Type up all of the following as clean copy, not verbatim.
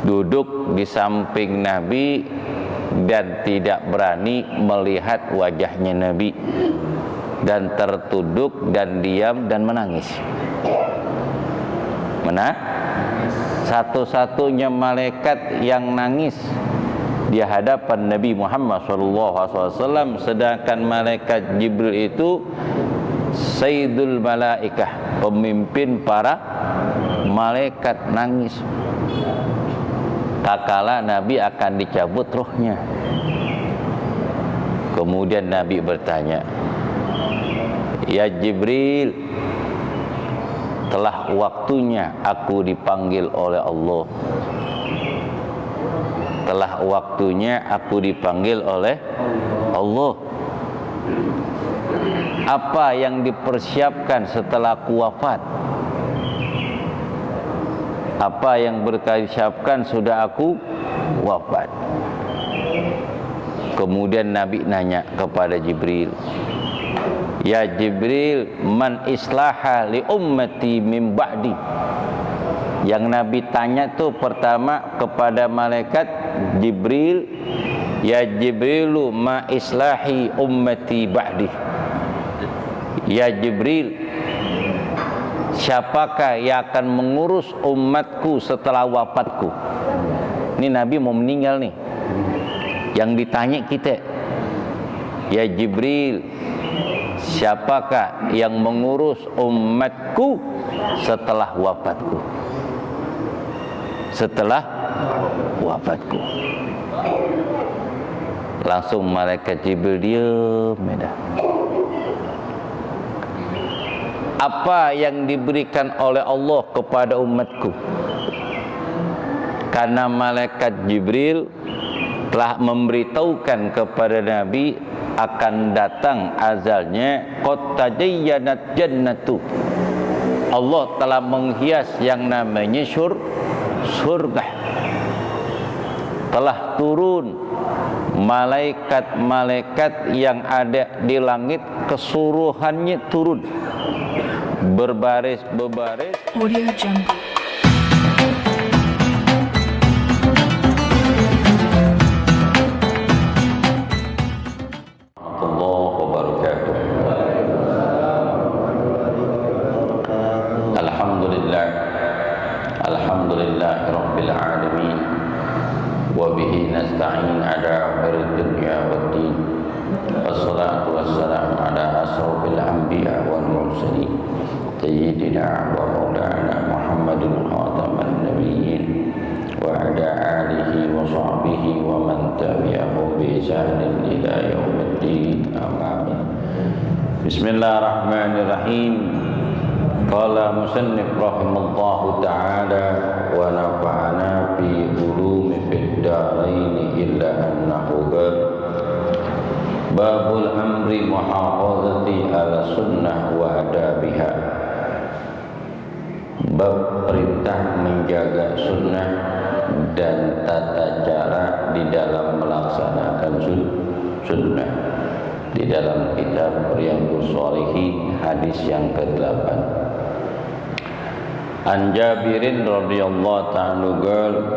duduk di samping Nabi dan tidak berani melihat wajahnya Nabi, dan tertunduk dan diam dan menangis. Satu-satunya malaikat yang nangis di hadapan Nabi Muhammad SAW, sedangkan malaikat Jibril itu Sayyidul Malaikah, pemimpin para malaikat, nangis tatkala Nabi akan dicabut rohnya. Kemudian Nabi bertanya, "Ya Jibril, telah waktunya aku dipanggil oleh Allah. Telah waktunya aku dipanggil oleh Allah. Apa yang dipersiapkan setelah aku wafat? Apa yang bersiapkan sudah aku wafat?" Kemudian Nabi nanya kepada Jibril, "Ya Jibril, man islaha li ummati min ba'di?" Yang Nabi tanya tuh pertama kepada malaikat Jibril, "Ya Jibrilu, ma islahi ummati ba'di?" Ya Jibril, siapakah yang akan mengurus umatku setelah wafatku? Ini Nabi mau meninggal nih. Yang ditanya kita, "Ya Jibril, siapakah yang mengurus umatku setelah wafatku?" Setelah wafatku. Langsung malaikat Jibril diam. Apa yang diberikan oleh Allah kepada umatku? Karena malaikat Jibril telah memberitahukan kepada Nabi akan datang azalnya qad tajayyanat jannatu. Allah telah menghias yang namanya surga. Telah turun malaikat-malaikat yang ada di langit, keseluruhannya turun berbaris-baris. Audio Jungle. Alhamdulillah Rabbil Alamin, wa bihi nasta'in ala umuri dunya waddin, wassalatu wassalamu ala asrofil anbiya wal mursalin, sayyidina wa maulana Muhammadin khataman nabiyyin, wa ala alihi wa sahbihi wa man tabi'ahum bi ihsanin ila yaumiddin, amma ba'd. Bismillahirrahmanirrahim. Qala musannif rahimallahu ta'ala wa nafa'ana bi ulumi fid darain illa annahu babul amri muhafazati ala sunnah wa adabiha. Bab perintah menjaga sunnah dan tata cara di dalam melaksanakan sunnah. Di dalam kitab Riyadhus Shalihin hadis yang ke-8. An Jabirin radhiyallahu ta'ala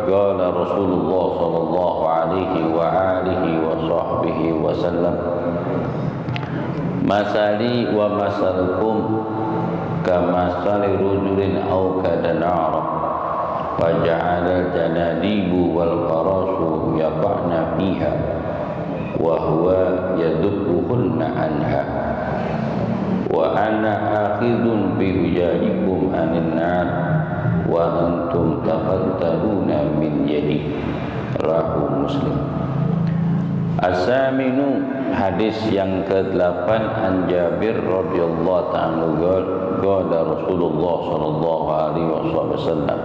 qala Rasulullah sallallahu alaihi wa alihi wa sahbihi wa sallam, "Masali wa masalukum kamasali rajulin awqada nara fa ja'ala al-janadibu wal farasu yaqa'na fiha wa huwa yadubbuhunna anha wa ana akhidun bi hujaikum anin nar wa antum tafattaruna min yadi." Rawahu Muslim. As-saminu, hadis yang ke-8, an Jabir radhiyallahu ta'ala qala Rasulullah sallallahu alaihi wasallam,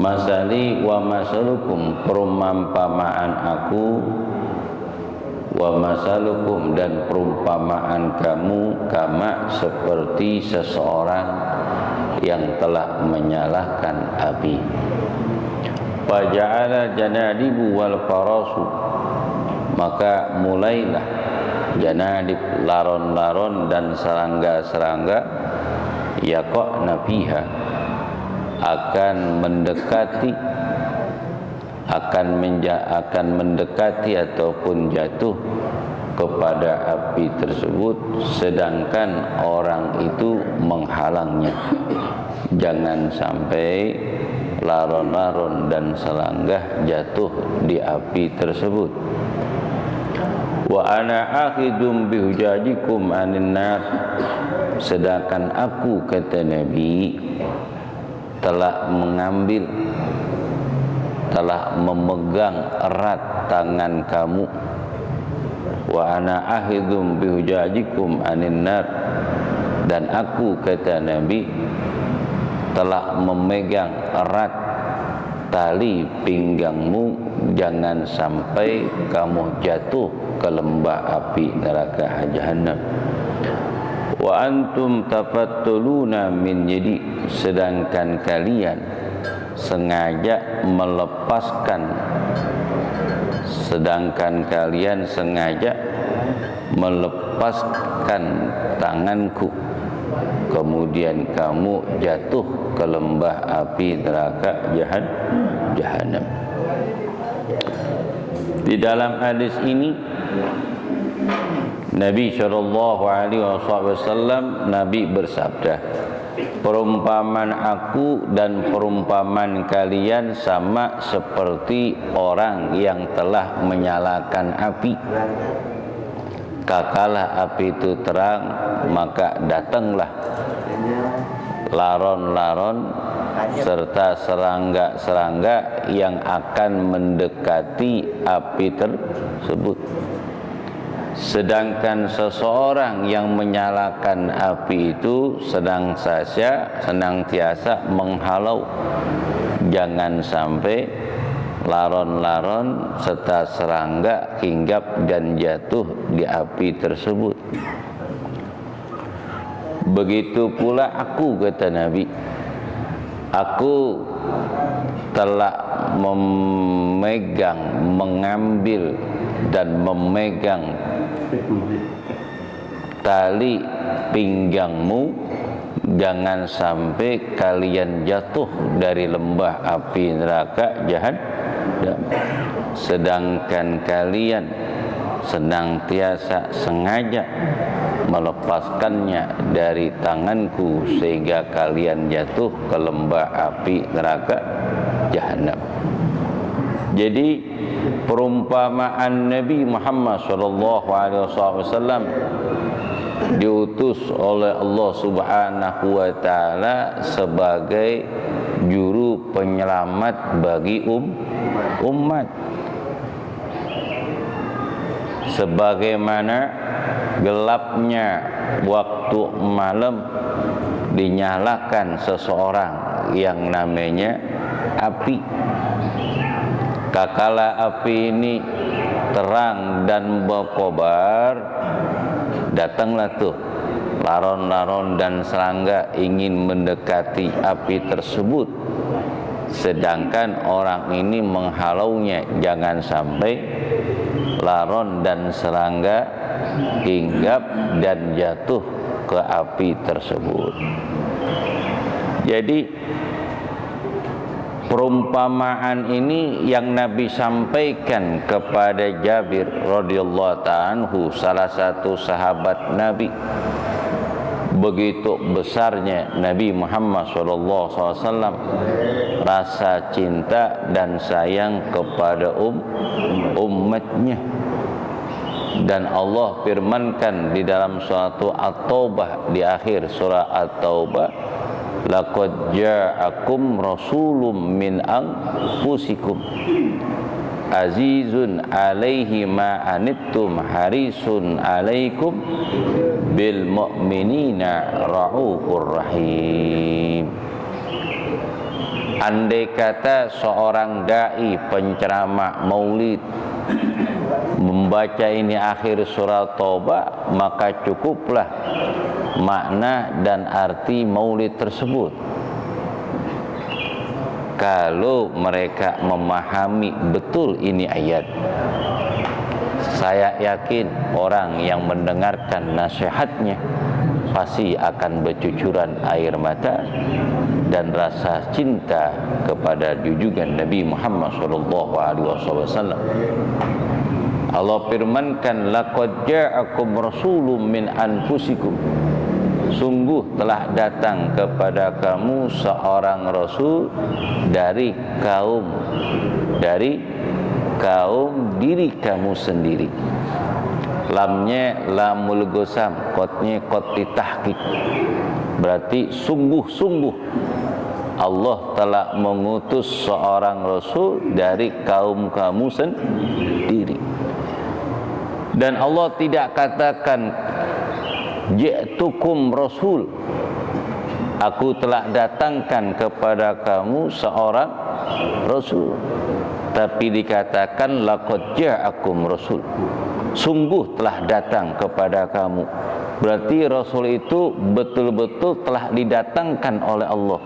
"Masali wa masalukum, perumpamaan aku, wa masalukum, dan perumpamaan kamu, kama, seperti seseorang yang telah menyalakan api. Faja'ala janadibu wal farasu, maka mulailah janadib, laron-laron dan serangga-serangga, yaqa'na fiha, akan mendekati akan mendekati ataupun jatuh kepada api tersebut, sedangkan orang itu menghalangnya. Jangan sampai laron-laron dan selanggah jatuh di api tersebut. Wa ana akhidum bihujajikum anin nar, sedangkan aku, kata Nabi, telah memegang erat tangan kamu. Wa ana akhidum bihujajikum anin nar, dan aku, kata Nabi, telah memegang erat tali pinggangmu, jangan sampai kamu jatuh ke lembah api neraka Jahannam. Wa antum tafattuluna min yadi, sedangkan kalian sengaja melepaskan tanganku, kemudian kamu jatuh ke lembah api neraka Jahannam. Di dalam hadis ini Nabi SAW Nabi bersabda, perumpamaan aku dan perumpamaan kalian sama seperti orang yang telah menyalakan api. Kala api itu terang, maka datanglah laron-laron serta serangga-serangga yang akan mendekati api tersebut. Sedangkan seseorang yang menyalakan api itu senantiasa menghalau, jangan sampai laron-laron serta serangga hinggap dan jatuh di api tersebut. Begitu pula aku, kata Nabi, aku telah mengambil dan memegang tali pinggangmu, jangan sampai kalian jatuh dari lembah api neraka Jahannam, sedangkan kalian senantiasa sengaja melepaskannya dari tanganku sehingga kalian jatuh ke lembah api neraka Jahannam. Jadi perumpamaan Nabi Muhammad SAW diutus oleh Allah Subhanahu wa taala sebagai juru penyelamat bagi umat. Sebagaimana gelapnya waktu malam dinyalakan seseorang yang namanya api. Kakala api ini terang dan berkobar, datanglah tuh laron-laron dan serangga ingin mendekati api tersebut, sedangkan orang ini menghalaunya, jangan sampai laron dan serangga hinggap dan jatuh ke api tersebut. Jadi perumpamaan ini yang Nabi sampaikan kepada Jabir radhiyallahu ta'ala anhu, salah satu sahabat Nabi. Begitu besarnya Nabi Muhammad SAW rasa cinta dan sayang kepada umatnya. Dan Allah firmankan di dalam suatu At-Taubah, di akhir surah At-Taubah, laqad ja'akum rasulun min anfusikum azizun alaihi ma anittum harisun alaikum bil mu'minina raufur rahim. Andai kata seorang dai penceramah maulid membaca ini akhir surah Taubah, maka cukuplah makna dan arti maulid tersebut. Kalau mereka memahami betul ini ayat, saya yakin orang yang mendengarkan nasihatnya pasti akan bercucuran air mata dan rasa cinta kepada junjungan Nabi Muhammad SAW. Allah firmankan, laqad ja'akum rasulun min anfusikum, sungguh telah datang kepada kamu seorang rasul dari kaum diri kamu sendiri. Lamnya lamul gosam, qotnya qot ditahqiq, berarti sungguh-sungguh Allah telah mengutus seorang rasul dari kaum kamu sendiri. Dan Allah tidak katakan ji'tukum rasul, aku telah datangkan kepada kamu seorang rasul, tapi dikatakan laqad ja'akum rasul, sungguh telah datang kepada kamu. Berarti rasul itu betul-betul telah didatangkan oleh Allah.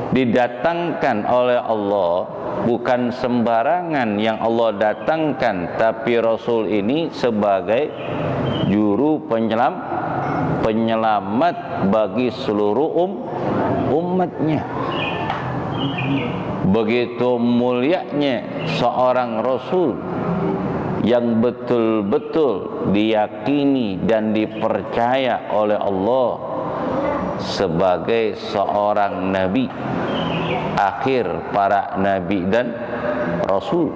Didatangkan oleh Allah, bukan sembarangan yang Allah datangkan, tapi rasul ini sebagai juru penyelamat bagi seluruh umatnya. Begitu mulianya seorang rasul yang betul-betul diyakini dan dipercaya oleh Allah sebagai seorang nabi, akhir para nabi dan rasul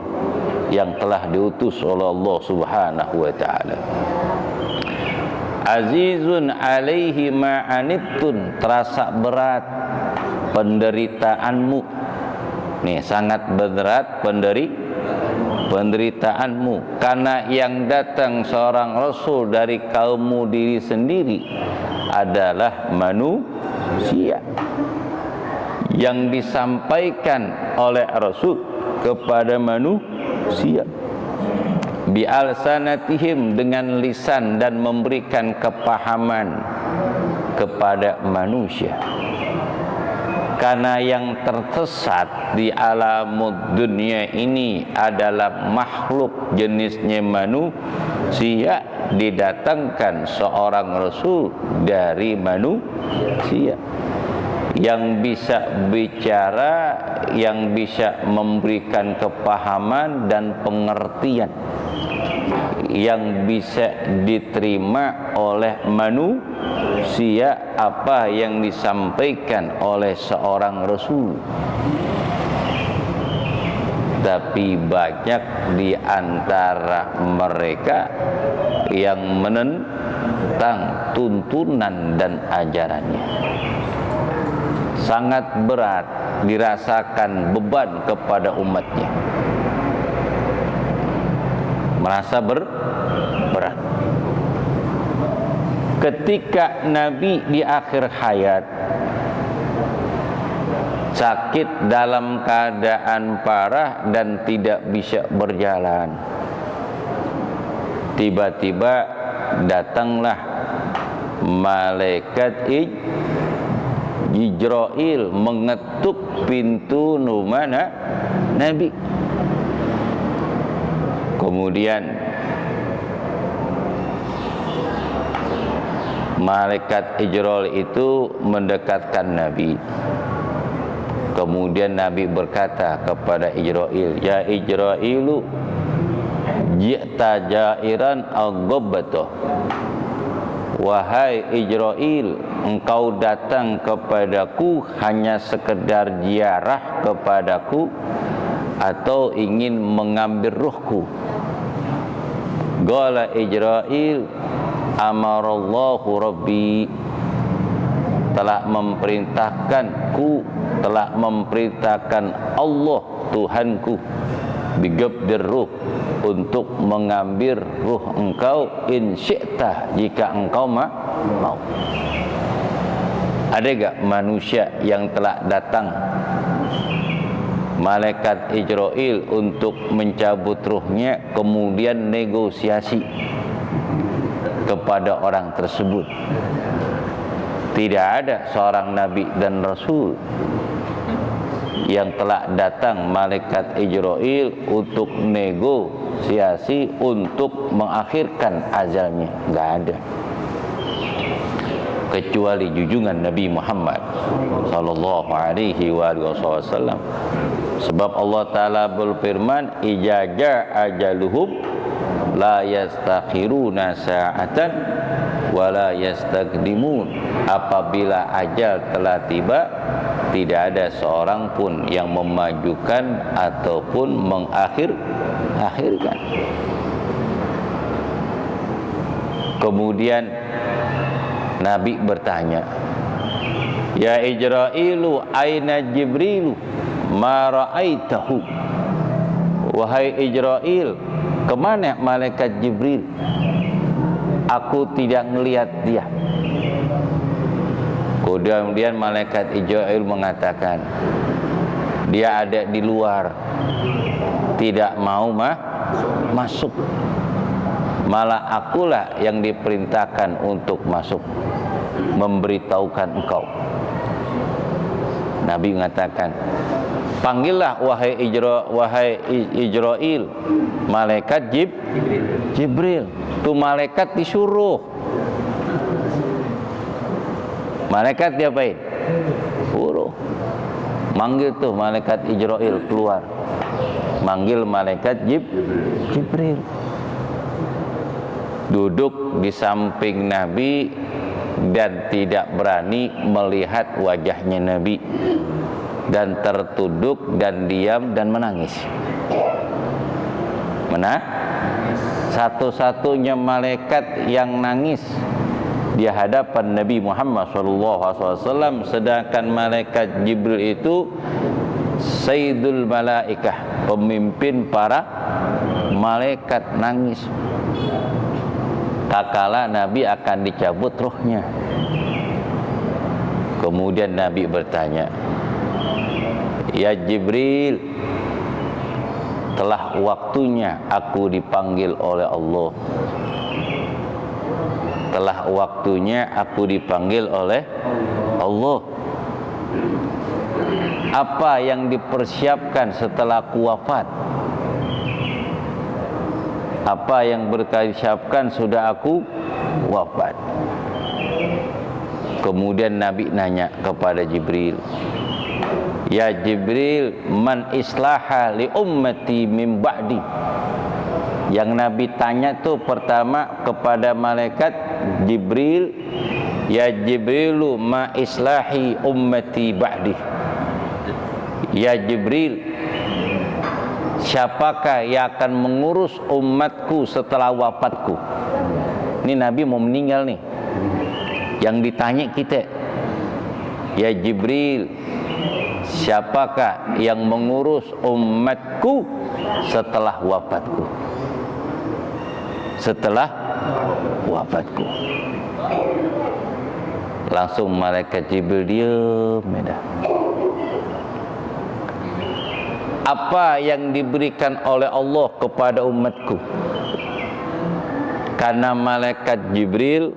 yang telah diutus oleh Allah Subhanahu wa taala. Azizun alaihi ma'anittun, terasa berat penderitaanmu. Nih, sangat berat penderitaanmu, karena yang datang seorang rasul dari kaummu diri sendiri adalah manusia. Yang disampaikan oleh rasul kepada manusia bi'alsanatihim, dengan lisan, dan memberikan kepahaman kepada manusia. Karena yang tersesat di alam dunia ini adalah makhluk jenisnya manusia, didatangkan seorang rasul dari manusia yang bisa bicara, yang bisa memberikan kepahaman dan pengertian, yang bisa diterima oleh manusia apa yang disampaikan oleh seorang rasul. Tapi banyak di antara mereka yang menentang tuntunan dan ajarannya. Sangat berat dirasakan beban kepada umatnya, merasa berat. Ketika Nabi di akhir hayat sakit dalam keadaan parah dan tidak bisa berjalan, tiba-tiba datanglah malaikat Jibril mengetuk pintu rumah Nabi. Kemudian malaikat Jibril itu mendekatkan Nabi. Kemudian Nabi berkata kepada Jibril, "Ya Jibrilu, ji'ta jairan al-ghabbatuh." Wahai Jibril, engkau datang kepadaku hanya sekedar ziarah kepadaku atau ingin mengambil ruhku? Qala Jibril, amarallahu rabbi, telah memerintahkan Allah Tuhanku, bigabdir ruh, untuk mengambil ruh engkau, in syi'ta, jika engkau mau. Ada gak manusia yang telah datang malaikat Jibril untuk mencabut ruhnya, kemudian negosiasi kepada orang tersebut? Tidak ada seorang nabi dan rasul yang telah datang malaikat Jibril untuk negosiasi, untuk mengakhirkan ajalnya. Enggak ada. kecuali junjungan Nabi Muhammad sallallahu alaihi wasallam. Sebab Allah Ta'ala berfirman, ijaja ajaluhum la yastakhiruna sa'atan wa la yastaqdimun. Apabila ajal telah tiba, tidak ada seorang pun yang memajukan ataupun mengakhirkan. Kemudian Nabi bertanya, ya Ijrailu aina Jibrilu ma ra'aitahu. Wahai Ijrail, kemana malaikat Jibril? Aku tidak melihat dia. Kemudian malaikat Ijrail mengatakan, dia ada di luar, tidak mau masuk. Malah akulah yang diperintahkan untuk masuk, memberitahukan engkau. Nabi mengatakan, panggillah wahai Ijrail, malaikat Jibril. Tuh malaikat disuruh. Malaikat diapain? Suruh. Manggil tuh malaikat Ijrail keluar. Manggil malaikat Jibril. Duduk di samping Nabi dan tidak berani melihat wajahnya Nabi, dan tertunduk dan diam dan menangis. Satu-satunya malaikat yang nangis di hadapan Nabi Muhammad SAW, sedangkan malaikat Jibril itu Sayyidul Malaikah, pemimpin para malaikat, nangis. Tak kala Nabi akan dicabut rohnya. Kemudian Nabi bertanya, ya Jibril, telah waktunya aku dipanggil oleh Allah. Telah waktunya aku dipanggil oleh Allah. Apa yang dipersiapkan setelah aku wafat? Apa yang bersiapkan sudah aku wafat? Kemudian Nabi nanya kepada Jibril, ya Jibril, man islaha li ummati min ba'di. Yang Nabi tanya tuh pertama kepada malaikat Jibril, ya Jibrilu ma islahi ummati ba'di. Ya Jibril, siapakah yang akan mengurus umatku setelah wafatku? Ini Nabi mau meninggal nih. Yang ditanya kita, ya Jibril, siapakah yang mengurus umatku setelah wafatku? Setelah wafatku. Langsung malaikat Jibril diam. Apa yang diberikan oleh Allah kepada umatku? Karena malaikat Jibril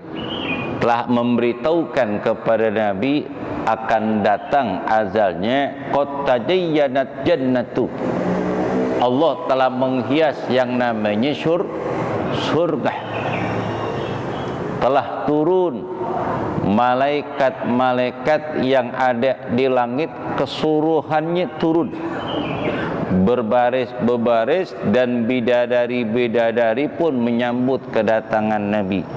telah memberitahukan kepada Nabi akan datang azalnya qad tadayyanat jannatu. Allah telah menghias yang namanya surga. Telah turun malaikat-malaikat yang ada di langit, keseluruhannya turun berbaris-berbaris, dan bidadari-bidadari pun menyambut kedatangan Nabi.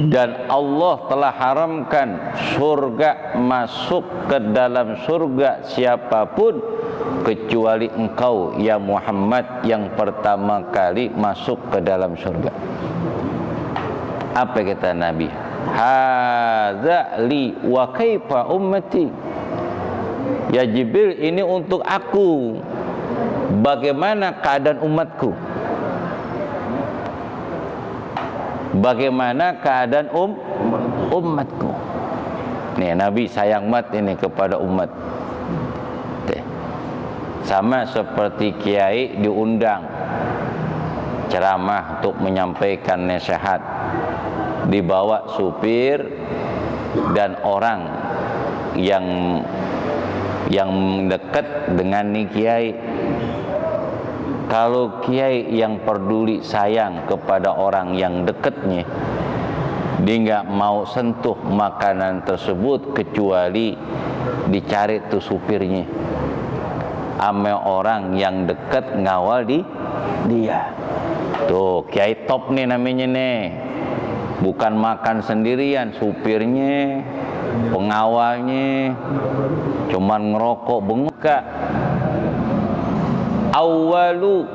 Dan Allah telah haramkan surga, masuk ke dalam surga siapapun kecuali engkau ya Muhammad, yang pertama kali masuk ke dalam surga. Apa kata Nabi? Hadza li wa kaifa ummati. Ya Jibril, ini untuk aku, bagaimana keadaan umatku? Bagaimana keadaan umatku? Nih Nabi sayang banget ini kepada umat. Sama seperti kiai diundang ceramah untuk menyampaikan nasihat, dibawa supir dan orang yang dekat dengan nih kiai. Kalau kiai yang peduli sayang kepada orang yang dekatnya, Dia nggak mau sentuh makanan tersebut kecuali dicari tuh supirnya, ame orang yang dekat ngawal dia. Tuh kiai top nih namanya nih, bukan makan sendirian, supirnya, pengawalnya, cuman ngerokok bengkak. Awwalu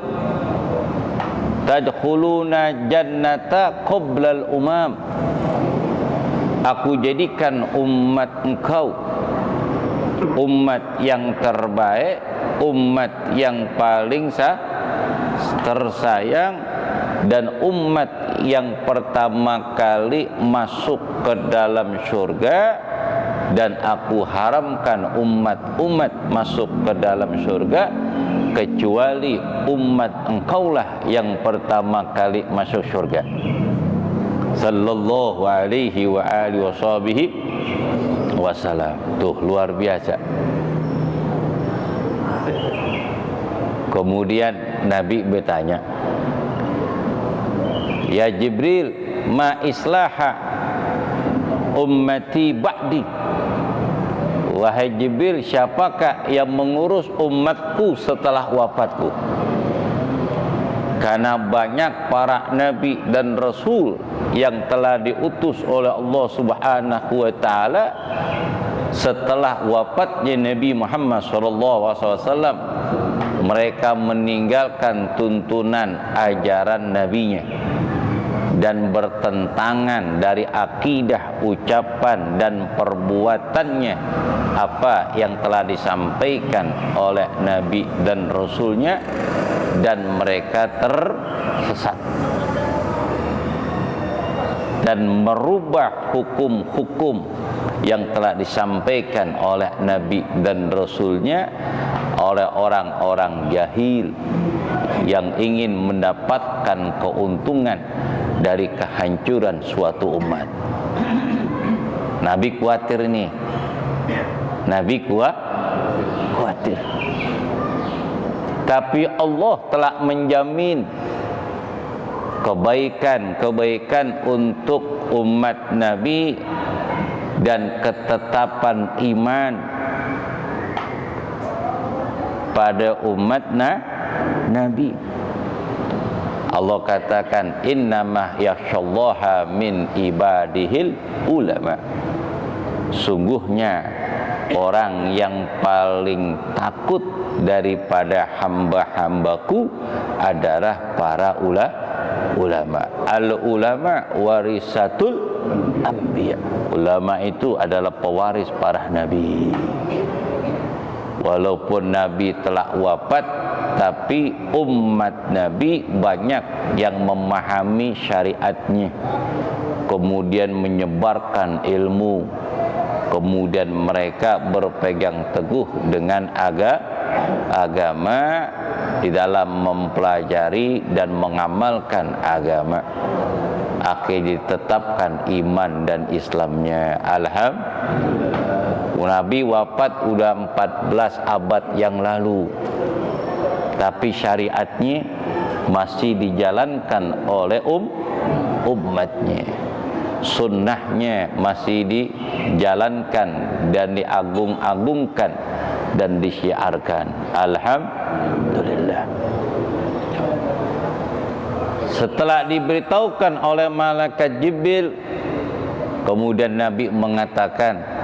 tadkhuluna jannata qoblal umam. Aku jadikan umat engkau umat yang terbaik, umat yang paling tersayang, dan umat yang pertama kali masuk ke dalam surga. Dan aku haramkan umat-umat masuk ke dalam surga kecuali umat engkaulah yang pertama kali masuk surga. Sallallahu alaihi wa alihi wasallam. Tuh luar biasa. Kemudian Nabi bertanya, ya Jibril, ma islaha ummati ba'di. Wahai Jibril, siapakah yang mengurus umatku setelah wafatku? Karena banyak para nabi dan rasul yang telah diutus oleh Allah Subhanahu wa taala setelah wafatnya Nabi Muhammad SAW, mereka meninggalkan tuntunan ajaran nabinya dan bertentangan dari akidah, ucapan dan perbuatannya apa yang telah disampaikan oleh Nabi dan Rasulnya, dan mereka tersesat dan merubah hukum-hukum yang telah disampaikan oleh Nabi dan Rasulnya oleh orang-orang jahil yang ingin mendapatkan keuntungan dari kehancuran suatu umat. Nabi khawatir nih. Nabi khawatir. Tapi Allah telah menjamin kebaikan untuk umat Nabi dan ketetapan iman pada umat Nabi. Allah katakan, innamah yakhshallaha min ibadihil ulama. Sungguhnya orang yang paling takut daripada hamba-hambaku adalah para ulama. Al-ulama warisatul anbiya. Ulama itu adalah pewaris para nabi. Walaupun Nabi telah wafat, tapi umat Nabi banyak yang memahami syariatnya, kemudian menyebarkan ilmu, kemudian mereka berpegang teguh dengan agama di dalam mempelajari dan mengamalkan agama. Akhirnya ditetapkan iman dan Islamnya. Alhamdulillah. Nabi wafat udah 14 abad yang lalu, tapi syariatnya masih dijalankan oleh umatnya. Sunnahnya masih dijalankan dan diagung-agungkan dan disiarkan. Alhamdulillah. Setelah diberitahukan oleh malaikat Jibril, kemudian Nabi mengatakan,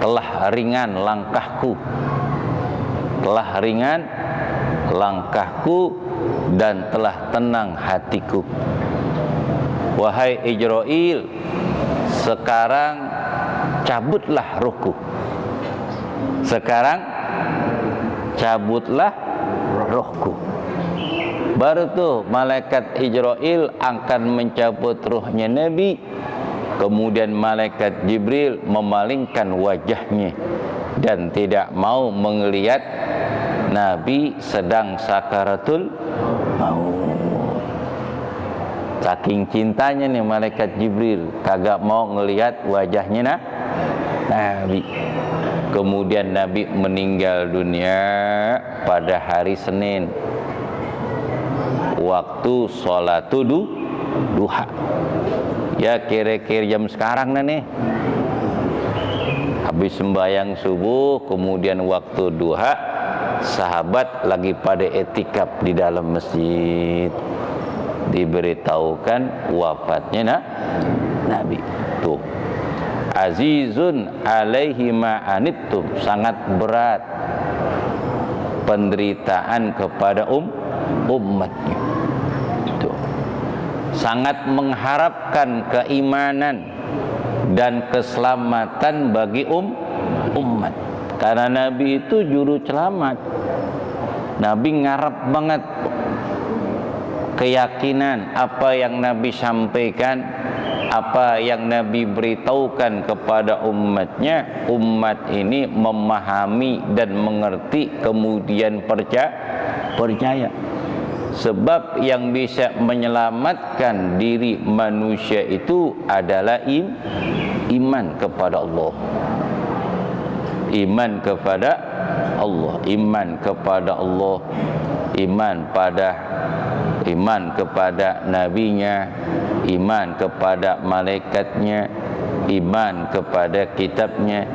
telah ringan langkahku, telah ringan langkahku dan telah tenang hatiku. Wahai Ijrail, sekarang cabutlah ruhku. Sekarang cabutlah ruhku. Baru tuh malaikat Ijrail akan mencabut ruhnya Nabi. Kemudian malaikat Jibril memalingkan wajahnya dan tidak mau melihat Nabi sedang sakaratul maut. Saking cintanya nih malaikat Jibril, kagak mau ngelihat wajahnya Nabi. Kemudian Nabi meninggal dunia pada hari Senin, waktu sholatul duha. Ya kira-kira jam sekarang nih. Habis sembahyang subuh, kemudian waktu duha, sahabat lagi pada etikaf di dalam masjid. Diberitahukan wafatnya Nabi. Tuh. Azizun alaihi ma'anittum, sangat berat penderitaan kepada umatnya. Tuh. Sangat mengharapkan keimanan dan keselamatan bagi umat. Karena Nabi itu juru selamat. Nabi ngarep banget keyakinan apa yang Nabi sampaikan, apa yang Nabi beritahukan kepada umatnya, umat ini memahami dan mengerti, kemudian percaya. Sebab yang bisa menyelamatkan diri manusia itu adalah iman kepada Allah. Iman kepada Allah, iman kepada Allah, iman kepada nabinya, iman kepada malaikatnya, iman kepada kitabnya,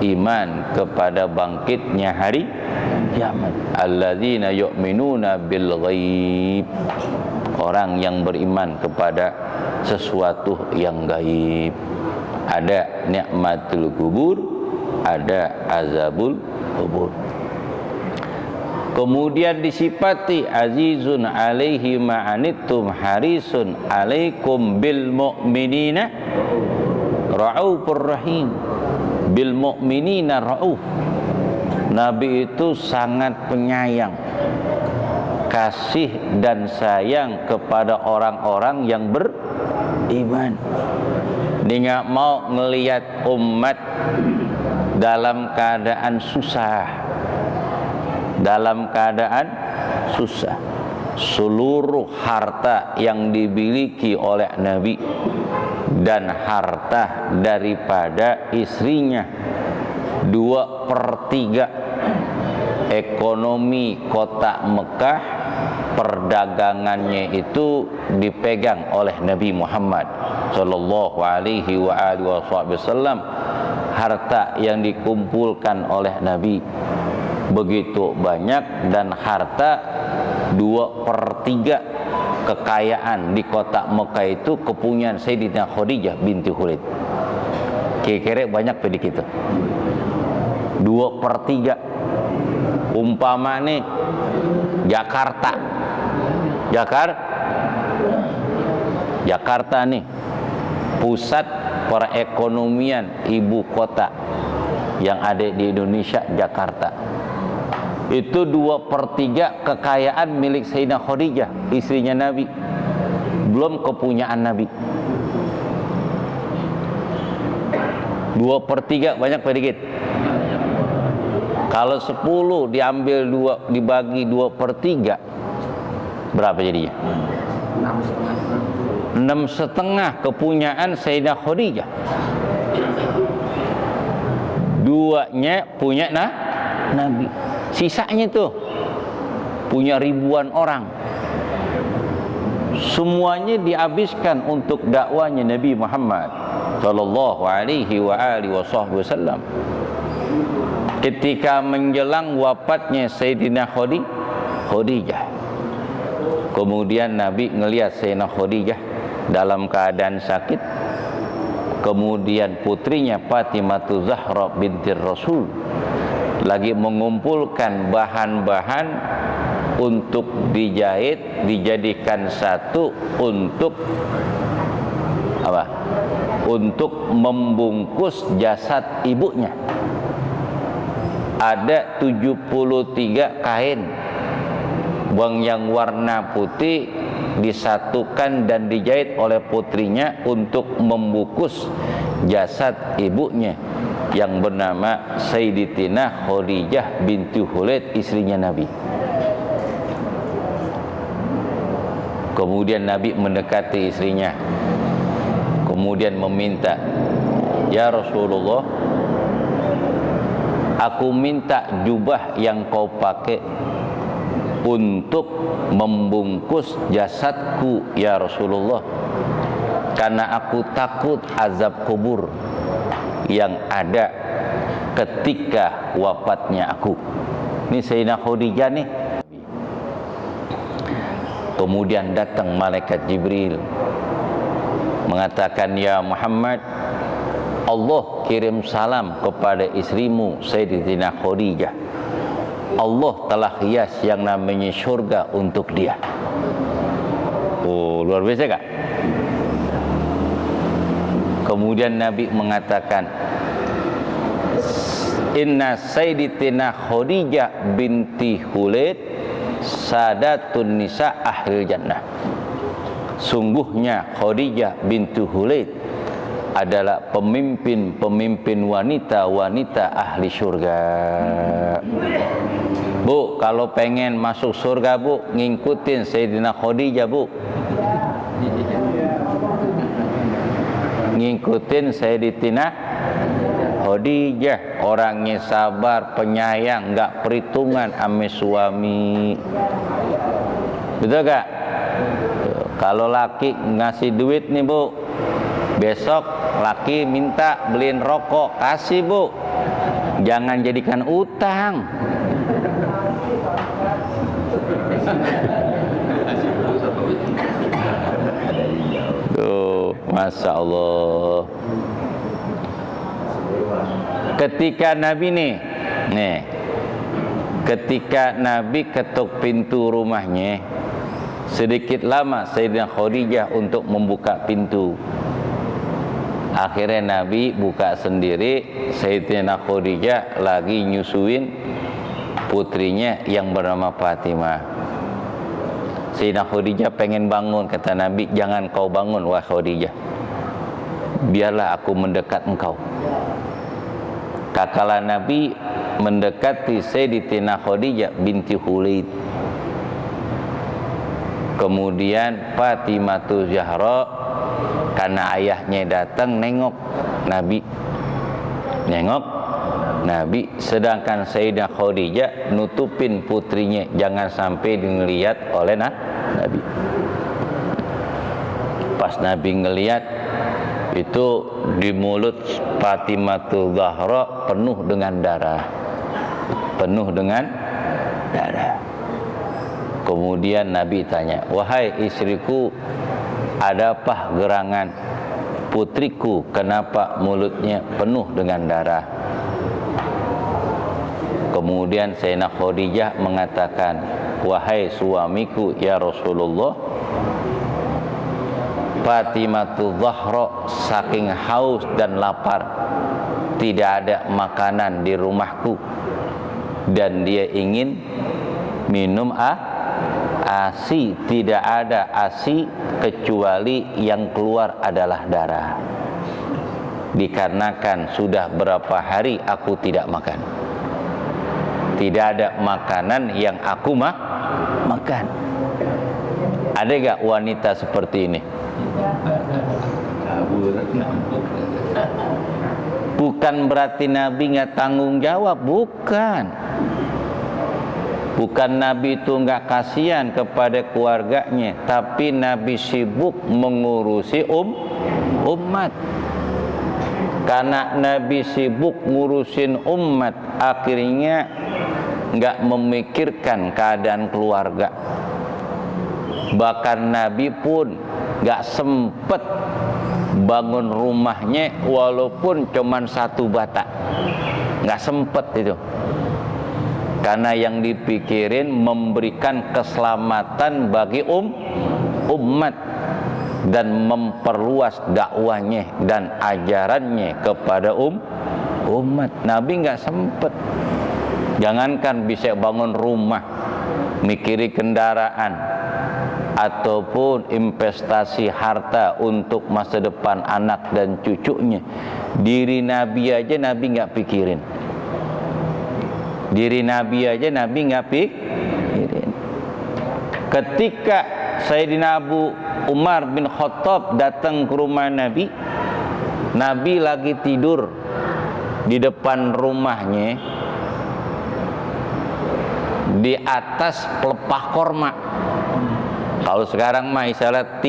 iman kepada bangkitnya hari kiamat. Alladzina yu'minuna bil ghaib, orang yang beriman kepada sesuatu yang gaib. Ada nikmatul kubur, ada azabul kubur. Kemudian disifati azizun alaihi ma'anittum harisun alaikum bil mu'minina raufur rahim. Bil mu'minina rauf. Nabi itu sangat penyayang, kasih dan sayang kepada orang-orang yang beriman. Dia nggak mau ngelihat umat dalam keadaan susah. Dalam keadaan susah. Seluruh harta yang dimiliki oleh Nabi dan harta daripada istrinya, 2/3 ekonomi kota Mekah, perdagangannya itu dipegang oleh Nabi Muhammad sallallahu alaihi wasallam. Harta yang dikumpulkan oleh Nabi begitu banyak, dan harta 2/3 kekayaan di kota Mekah itu kepunyaan Sayyidatina Khadijah binti Khuwailid. Kira-kira banyak pada kita. 2/3. Umpama nih Jakarta nih pusat perekonomian ibu kota yang ada di Indonesia, Jakarta. Itu 2/3 kekayaan milik Sayyidah Khadijah, istrinya Nabi, belum kepunyaan Nabi. 2/3 banyak apa dikit? Kalau 10 diambil 2 dibagi 2/3 berapa jadinya? 6,5 kepunyaan Sayyidah Khadijah. 2-nya punya Nabi. Sisanya tuh punya ribuan orang. Semuanya dihabiskan untuk dakwanya Nabi Muhammad sallallahu alaihi wasallam. Ketika menjelang wafatnya Sayyidina Khadijah, kemudian Nabi ngelihat Sayyidina Khadijah dalam keadaan sakit. Kemudian putrinya Fatimah Zahra binti Rasul lagi mengumpulkan bahan-bahan untuk dijahit, dijadikan satu untuk apa? Untuk membungkus jasad ibunya. Ada 73 kain yang warna putih disatukan dan dijahit oleh putrinya untuk membungkus jasad ibunya yang bernama Sayyidatina Khadijah binti Khuwailid, istrinya Nabi. Kemudian Nabi mendekati istrinya, kemudian meminta, "Ya Rasulullah, aku minta jubah yang kau pakai untuk membungkus jasadku, ya Rasulullah. karena aku takut azab kubur yang ada ketika wafatnya aku. Ini Sayyidina Khadijah nih. Kemudian datang malaikat Jibril mengatakan, ya Muhammad, Allah kirim salam kepada istrimu Sayyidatina Khadijah. Allah telah hias yang namanya surga untuk dia. Oh, luar biasa kak? Kemudian Nabi mengatakan, inna Sayyidatina Khadijah binti Khuwailid sadatun nisa ahlil jannah. Sungguhnya Khadijah binti Khuwailid adalah pemimpin wanita-wanita ahli surga. Bu, kalau pengen masuk surga bu, ngikutin Sayyidina Khadijah bu. Ngikutin Sayyidina Khadijah, orangnya sabar, penyayang, nggak perhitungan ame suami. Betul gak? Kalau laki ngasih duit nih bu, besok laki minta beliin rokok, kasih bu, jangan jadikan utang. Tuh, Masya Allah. Ketika Nabi ketika Nabi ketuk pintu rumahnya, sedikit lama Sayyidina Khadijah untuk membuka pintu. Akhirnya Nabi buka sendiri. Sayyidina Khadijah lagi nyusuin putrinya yang bernama Fatimah. Sayyidina Khadijah pengen bangun, kata Nabi, jangan kau bangun wahai Khadijah, biarlah aku mendekat engkau. Kakala Nabi mendekati Sayyidatina Khadijah binti Khuwailid. Kemudian Fatimah Zahra, karena ayahnya datang nengok Nabi, sedangkan Sayyidah Khadijah nutupin putrinya jangan sampai dilihat oleh Nabi. Pas Nabi ngelihat, itu di mulut Fatimah Zahra penuh dengan darah. Kemudian Nabi tanya, wahai istriku, ada apa gerangan putriku, kenapa mulutnya penuh dengan darah? Kemudian Sayyidina Khadijah mengatakan, wahai suamiku ya Rasulullah, Fatimah Zahra saking haus dan lapar, tidak ada makanan di rumahku, dan dia ingin minum ASI. Tidak ada ASI kecuali yang keluar adalah darah. Dikarenakan sudah berapa hari aku tidak makan, tidak ada makanan yang aku makan. Ada gak wanita seperti ini? Bukan berarti Nabi nggak tanggung jawab, bukan Nabi itu nggak kasihan kepada keluarganya, tapi Nabi sibuk mengurusi umat. Karena Nabi sibuk ngurusin umat, akhirnya nggak memikirkan keadaan keluarga. Bahkan Nabi pun nggak sempet bangun rumahnya walaupun cuman satu bata, nggak sempet itu. Karena yang dipikirin memberikan keselamatan bagi umat dan memperluas dakwahnya dan ajarannya kepada umat. Nabi nggak sempet. Jangankan bisa bangun rumah, mikiri kendaraan ataupun investasi harta untuk masa depan anak dan cucunya. Diri Nabi aja Nabi nggak pikirin. Ketika Sayyidina Abu Umar bin Khattab datang ke rumah Nabi, Nabi lagi tidur di depan rumahnya di atas pelepah korma. Kalau sekarang mah istilah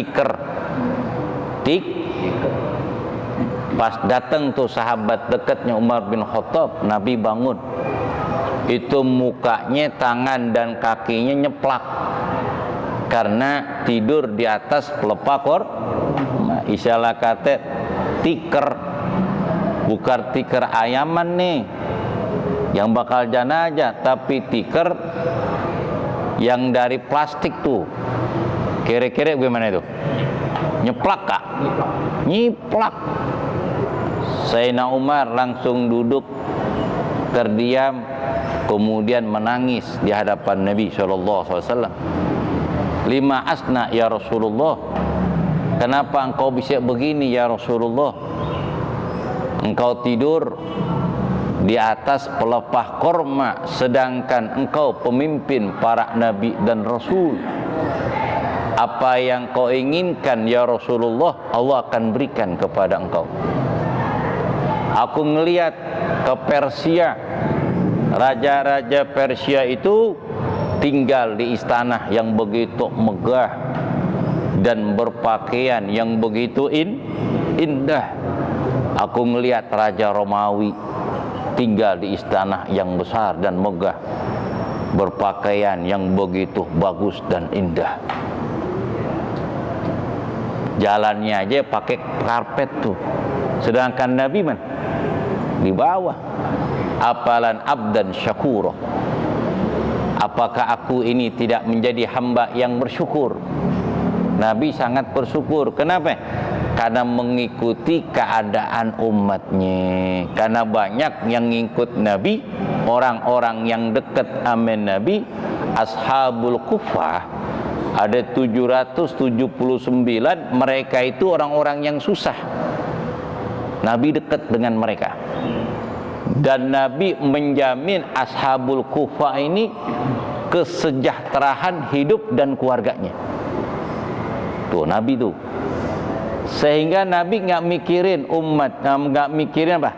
Pas datang tuh sahabat dekatnya Umar bin Khattab, Nabi bangun. Itu mukanya, tangan dan kakinya nyeplak karena tidur di atas pelepah kurma. Isalah kata tiker, bukan tiker ayaman nih yang bakal jenazah, tapi tiker yang dari plastik tuh. Kira-kira gimana itu? Nyeplak kak? Nyiplak. Sayyidina Umar langsung duduk terdiam, kemudian menangis di hadapan Nabi SAW. Lima asna ya Rasulullah, kenapa engkau bisa begini ya Rasulullah? Engkau tidur di atas pelepah korma, sedangkan engkau pemimpin para nabi dan rasul. Apa yang kau inginkan ya Rasulullah, Allah akan berikan kepada engkau. Aku ngelihat ke Persia, raja-raja Persia itu tinggal di istana yang begitu megah dan berpakaian yang begitu indah. Aku ngelihat Raja Romawi tinggal di istana yang besar dan megah, berpakaian yang begitu bagus dan indah. Jalannya aja pakai karpet tuh, sedangkan Nabi man di bawah. Apalan abdan syakura, apakah aku ini tidak menjadi hamba yang bersyukur? Nabi sangat bersyukur. Kenapa? Karena mengikuti keadaan umatnya. Karena banyak yang ngikut Nabi, orang-orang yang dekat amin Nabi, ashabul kufah, ada 779, mereka itu orang-orang yang susah. Nabi dekat dengan mereka. Dan Nabi menjamin ashabul kufah ini kesejahteraan hidup dan keluarganya. Tuh Nabi tuh. Sehingga Nabi nggak mikirin umat, nggak mikirin apa,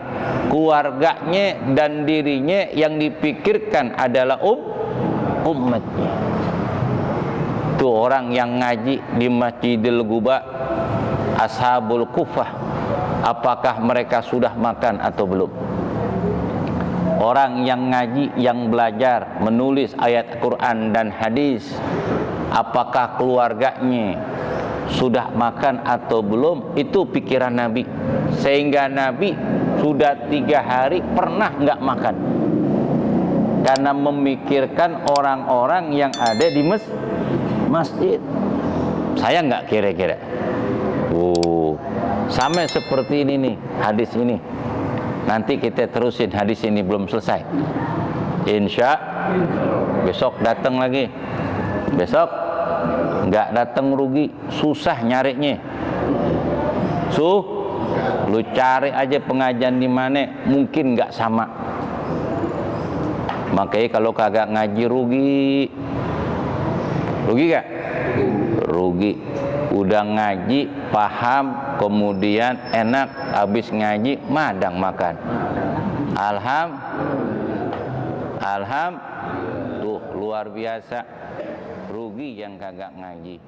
keluarganya dan dirinya, yang dipikirkan adalah umatnya. Tuh orang yang ngaji di Masjidil Quba, ashabul kufah, apakah mereka sudah makan atau belum? Orang yang ngaji, yang belajar, menulis ayat Quran dan hadis, apakah keluarganya sudah makan atau belum? Itu pikiran Nabi. Sehingga Nabi sudah 3 hari pernah nggak makan, karena memikirkan orang-orang yang ada di masjid. Saya nggak kira-kira. Sama seperti ini nih, hadis ini. Nanti kita terusin, hadis ini belum selesai. Insya besok datang lagi. Besok nggak datang rugi, susah nyarinya. Lu cari aja pengajian di mana, mungkin nggak sama. Makanya kalau kagak ngaji rugi gak? Rugi. Udah ngaji, paham, kemudian enak, habis ngaji madang makan. Tuh luar biasa. Rugi yang kagak ngaji.